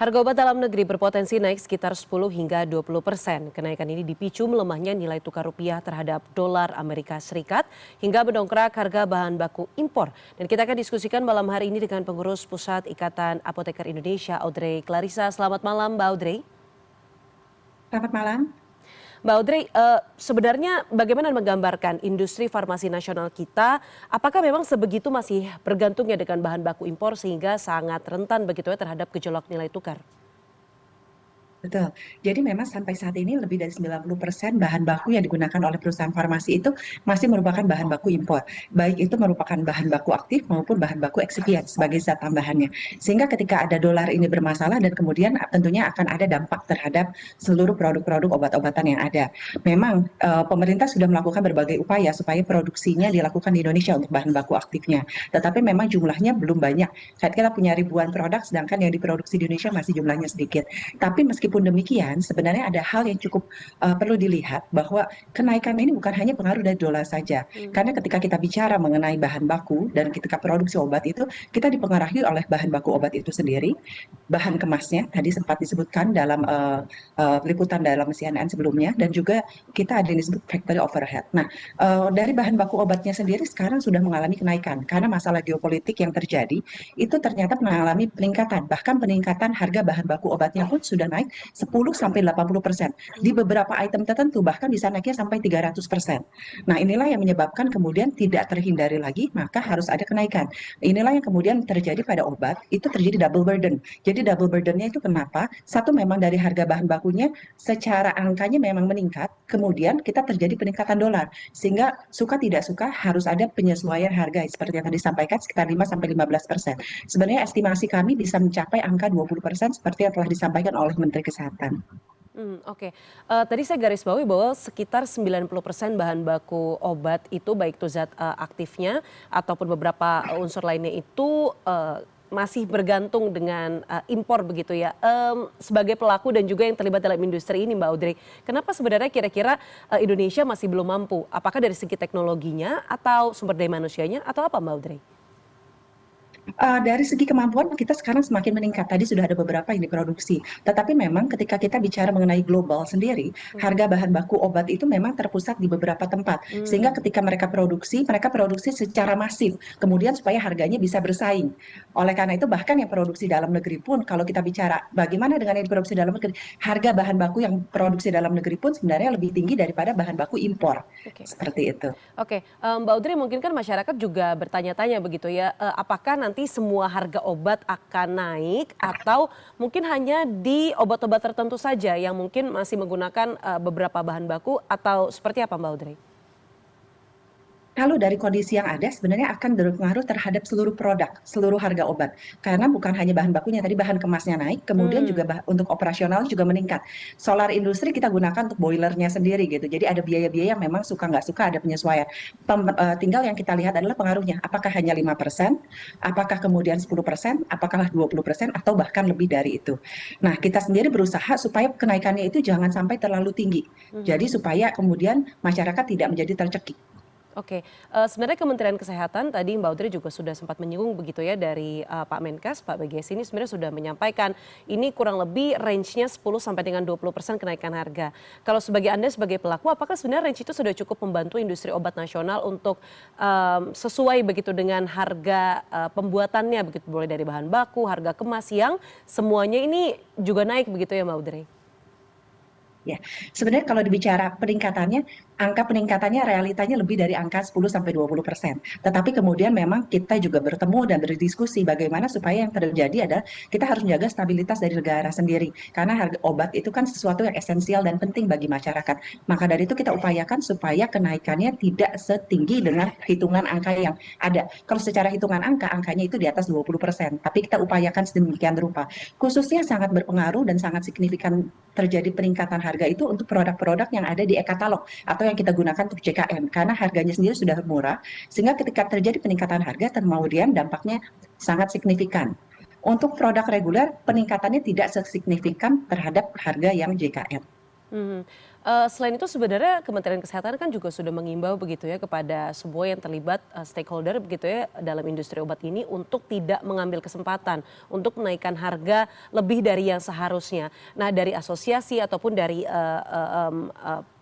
Harga obat dalam negeri berpotensi naik sekitar 10 hingga 20%. Kenaikan ini dipicu melemahnya nilai tukar rupiah terhadap dolar Amerika Serikat hingga mendongkrak harga bahan baku impor. Dan kita akan diskusikan malam hari ini dengan pengurus Pusat Ikatan Apoteker Indonesia, Audrey Clarissa. Selamat malam, Mbak Audrey. Selamat malam. Mbak Audrey, sebenarnya bagaimana menggambarkan industri farmasi nasional kita? Apakah memang sebegitu masih bergantungnya dengan bahan baku impor sehingga sangat rentan begitu ya terhadap gejolak nilai tukar? Betul. Jadi memang sampai saat ini lebih dari 90% bahan baku yang digunakan oleh perusahaan farmasi itu masih merupakan bahan baku impor. Baik itu merupakan bahan baku aktif maupun bahan baku eksipien sebagai zat tambahannya. Sehingga ketika ada dolar ini bermasalah dan kemudian tentunya akan ada dampak terhadap seluruh produk-produk obat-obatan yang ada. Memang pemerintah sudah melakukan berbagai upaya supaya produksinya dilakukan di Indonesia untuk bahan baku aktifnya. Tetapi memang jumlahnya belum banyak. Saat kita punya ribuan produk sedangkan yang diproduksi di Indonesia masih jumlahnya sedikit. Tapi meskipun demikian, sebenarnya ada hal yang cukup perlu dilihat bahwa kenaikan ini bukan hanya pengaruh dari dolar saja. Karena ketika kita bicara mengenai bahan baku dan ketika produksi obat itu, kita dipengaruhi oleh bahan baku obat itu sendiri, bahan kemasnya tadi sempat disebutkan dalam liputan dalam CNN sebelumnya, dan juga kita ada yang disebut factory overhead. Nah, dari bahan baku obatnya sendiri sekarang sudah mengalami kenaikan karena masalah geopolitik yang terjadi itu ternyata mengalami peningkatan, bahkan peningkatan harga bahan baku obatnya pun sudah naik 10-80%. Di beberapa item tertentu bahkan bisa naiknya sampai 300%. Nah, inilah yang menyebabkan kemudian tidak terhindari lagi, maka harus ada kenaikan. Inilah yang kemudian terjadi pada obat, itu terjadi double burden. Jadi double burdennya itu kenapa? Satu, memang dari harga bahan bakunya secara angkanya memang meningkat, kemudian kita terjadi peningkatan dolar. Sehingga suka tidak suka harus ada penyesuaian harga seperti yang tadi disampaikan sekitar 5-15%. Sebenarnya estimasi kami bisa mencapai angka 20% seperti yang telah disampaikan oleh Menteri Kesehatan. Oke. Tadi saya garis bawahi bahwa sekitar 90% bahan baku obat itu baik itu zat aktifnya ataupun beberapa unsur lainnya itu masih bergantung dengan impor begitu ya. Sebagai pelaku dan juga yang terlibat dalam industri ini, Mbak Audrey, kenapa sebenarnya kira-kira Indonesia masih belum mampu? Apakah dari segi teknologinya atau sumber daya manusianya atau apa, Mbak Audrey? Dari segi kemampuan kita sekarang semakin meningkat. Tadi sudah ada beberapa yang diproduksi. Tetapi memang ketika kita bicara mengenai global sendiri, harga bahan baku obat itu memang terpusat di beberapa tempat. Sehingga ketika mereka produksi secara masif. Kemudian supaya harganya bisa bersaing. Oleh karena itu bahkan yang produksi dalam negeri pun kalau kita bicara bagaimana dengan yang diproduksi dalam negeri, harga bahan baku yang produksi dalam negeri pun sebenarnya lebih tinggi daripada bahan baku impor. Oke. Seperti itu. Oke, Mbak Audrey, mungkin kan masyarakat juga bertanya-tanya begitu ya, apakah nanti semua harga obat akan naik atau mungkin hanya di obat-obat tertentu saja yang mungkin masih menggunakan beberapa bahan baku atau seperti apa, Mbak Audrey? Kalau dari kondisi yang ada sebenarnya akan berpengaruh terhadap seluruh produk, seluruh harga obat. Karena bukan hanya bahan bakunya, tadi bahan kemasnya naik, kemudian juga untuk operasional juga meningkat. Solar industri kita gunakan untuk boilernya sendiri gitu. Jadi ada biaya-biaya yang memang suka nggak suka ada penyesuaian. Tinggal yang kita lihat adalah pengaruhnya. Apakah hanya 5%, apakah kemudian 10%, apakah 20%, atau bahkan lebih dari itu. Nah, kita sendiri berusaha supaya kenaikannya itu jangan sampai terlalu tinggi. Jadi supaya kemudian masyarakat tidak menjadi tercekik. Oke, sebenarnya Kementerian Kesehatan tadi Mbak Audrey juga sudah sempat menyinggung begitu ya dari Pak Menkes, Pak BGS ini sebenarnya sudah menyampaikan ini kurang lebih range-nya 10 sampai dengan 20% kenaikan harga. Kalau sebagai Anda sebagai pelaku, apakah sebenarnya range itu sudah cukup membantu industri obat nasional untuk sesuai begitu dengan harga pembuatannya begitu, mulai dari bahan baku, harga kemas yang semuanya ini juga naik begitu ya Mbak Audrey? Ya, sebenarnya kalau dibicara peningkatannya, angka peningkatannya realitanya lebih dari angka 10-20%. Tetapi kemudian memang kita juga bertemu dan berdiskusi bagaimana supaya yang terjadi adalah kita harus menjaga stabilitas dari negara sendiri. Karena harga obat itu kan sesuatu yang esensial dan penting bagi masyarakat. Maka dari itu kita upayakan supaya kenaikannya tidak setinggi dengan hitungan angka yang ada. Kalau secara hitungan angka, angkanya itu di atas 20%. Tapi kita upayakan sedemikian rupa. Khususnya sangat berpengaruh dan sangat signifikan terjadi peningkatan harga itu untuk produk-produk yang ada di e-katalog atau yang kita gunakan untuk JKN karena harganya sendiri sudah murah sehingga ketika terjadi peningkatan harga kemudian dampaknya sangat signifikan. Untuk produk reguler peningkatannya tidak sesignifikan terhadap harga yang JKN. Mhm. Selain itu sebenarnya Kementerian Kesehatan kan juga sudah mengimbau begitu ya kepada semua yang terlibat, stakeholder begitu ya dalam industri obat ini untuk tidak mengambil kesempatan untuk menaikkan harga lebih dari yang seharusnya. Nah dari asosiasi ataupun dari,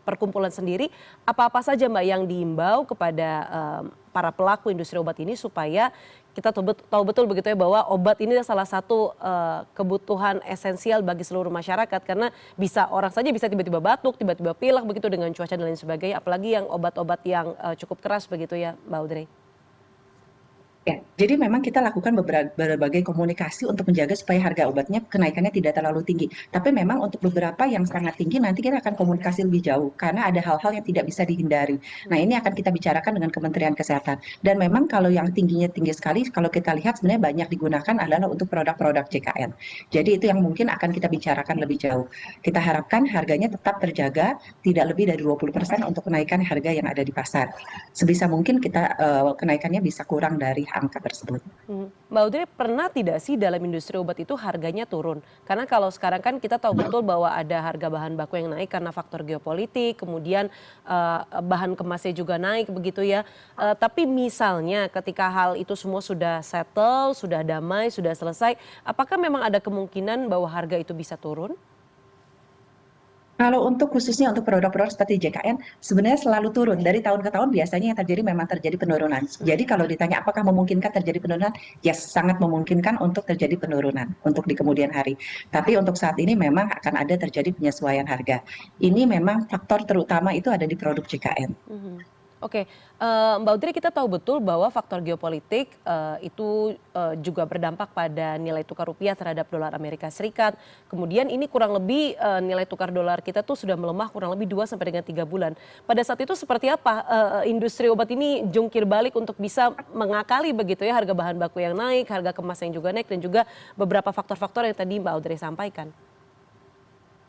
perkumpulan sendiri, apa-apa saja Mbak yang diimbau kepada, para pelaku industri obat ini supaya kita tahu betul begitu ya bahwa obat ini salah satu, kebutuhan esensial bagi seluruh masyarakat karena orang saja bisa tiba-tiba batuk, tiba-tiba pilek begitu dengan cuaca dan lain sebagainya, apalagi yang obat-obat yang, cukup keras begitu ya, Mbak Audrey? Ya, jadi memang kita lakukan berbagai komunikasi untuk menjaga supaya harga obatnya kenaikannya tidak terlalu tinggi. Tapi memang untuk beberapa yang sangat tinggi nanti kita akan komunikasi lebih jauh karena ada hal-hal yang tidak bisa dihindari. Nah, ini akan kita bicarakan dengan Kementerian Kesehatan. Dan memang kalau yang tingginya tinggi sekali, kalau kita lihat sebenarnya banyak digunakan adalah untuk produk-produk JKN. Jadi itu yang mungkin akan kita bicarakan lebih jauh. Kita harapkan harganya tetap terjaga, tidak lebih dari 20% untuk kenaikan harga yang ada di pasar. Sebisa mungkin kita kenaikannya bisa kurang dari angka tersebut. Mbak Audrey pernah tidak sih dalam industri obat itu harganya turun? Karena kalau sekarang kan kita tahu betul bahwa ada harga bahan baku yang naik karena faktor geopolitik, kemudian bahan kemasnya juga naik begitu ya. Tapi misalnya ketika hal itu semua sudah settle, sudah damai, sudah selesai, apakah memang ada kemungkinan bahwa harga itu bisa turun? Kalau untuk khususnya untuk produk-produk seperti JKN, sebenarnya selalu turun. Dari tahun ke tahun biasanya yang terjadi memang terjadi penurunan. Jadi kalau ditanya apakah memungkinkan terjadi penurunan? Yes, sangat memungkinkan untuk terjadi penurunan untuk di kemudian hari. Tapi untuk saat ini memang akan ada terjadi penyesuaian harga. Ini memang faktor terutama itu ada di produk JKN. Mhm. Oke, Mbak Audrey kita tahu betul bahwa faktor geopolitik, itu, juga berdampak pada nilai tukar rupiah terhadap dolar Amerika Serikat. Kemudian ini kurang lebih, nilai tukar dolar kita tuh sudah melemah kurang lebih 2 sampai dengan 3 bulan. Pada saat itu seperti apa, industri obat ini jungkir balik untuk bisa mengakali begitu ya harga bahan baku yang naik, harga kemas yang juga naik dan juga beberapa faktor-faktor yang tadi Mbak Audrey sampaikan?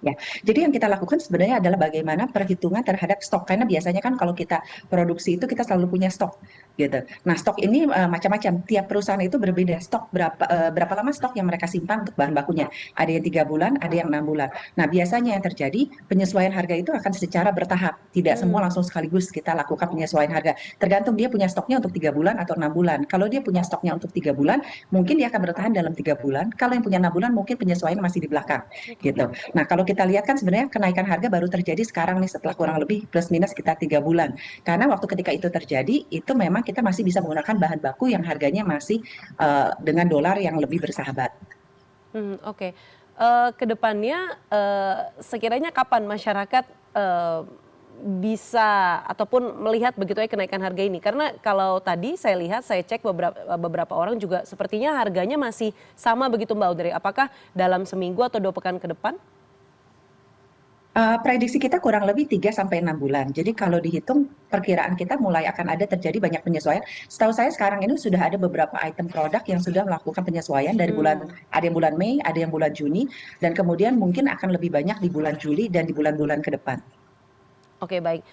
Ya, jadi yang kita lakukan sebenarnya adalah bagaimana perhitungan terhadap stok, karena biasanya kan kalau kita produksi itu kita selalu punya stok, gitu. Nah, stok ini, macam-macam, tiap perusahaan itu berbeda, stok berapa lama stok yang mereka simpan untuk bahan bakunya. Ada yang 3 bulan, ada yang 6 bulan. Nah, biasanya yang terjadi penyesuaian harga itu akan secara bertahap, tidak semua Mmm. langsung sekaligus kita lakukan penyesuaian harga. Tergantung dia punya stoknya untuk 3 bulan atau 6 bulan. Kalau dia punya stoknya untuk 3 bulan, mungkin dia akan bertahan dalam 3 bulan, kalau yang punya 6 bulan mungkin penyesuaian masih di belakang, Oke. gitu. Nah, kalau kita lihat kan sebenarnya kenaikan harga baru terjadi sekarang nih setelah kurang Betul. lebih plus minus sekitar 3 bulan. Karena waktu ketika itu terjadi, itu memang kita masih bisa menggunakan bahan baku yang harganya masih dengan dolar yang lebih bersahabat. Oke. Ke depannya, sekiranya kapan masyarakat, bisa ataupun melihat begitu ya kenaikan harga ini? Karena kalau tadi saya lihat, saya cek beberapa orang juga sepertinya harganya masih sama begitu Mbak Audrey. Apakah dalam seminggu atau 2 pekan ke depan? Prediksi kita kurang lebih 3 sampai 6 bulan. Jadi kalau dihitung perkiraan kita mulai akan ada terjadi banyak penyesuaian. Setahu saya sekarang ini sudah ada beberapa item produk yang sudah melakukan penyesuaian dari Mmm. ada yang bulan Mei, ada yang bulan Juni, dan kemudian mungkin akan lebih banyak di bulan Juli dan di bulan-bulan ke depan. Oke baik,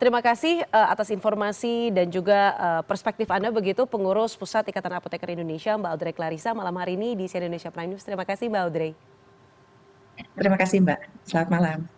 terima kasih, atas informasi dan juga, perspektif Anda begitu pengurus Pusat Ikatan Apoteker Indonesia Mbak Audrey Clarissa malam hari ini di CNN Indonesia Prime News. Terima kasih Mbak Audrey. Terima kasih Mbak, selamat malam.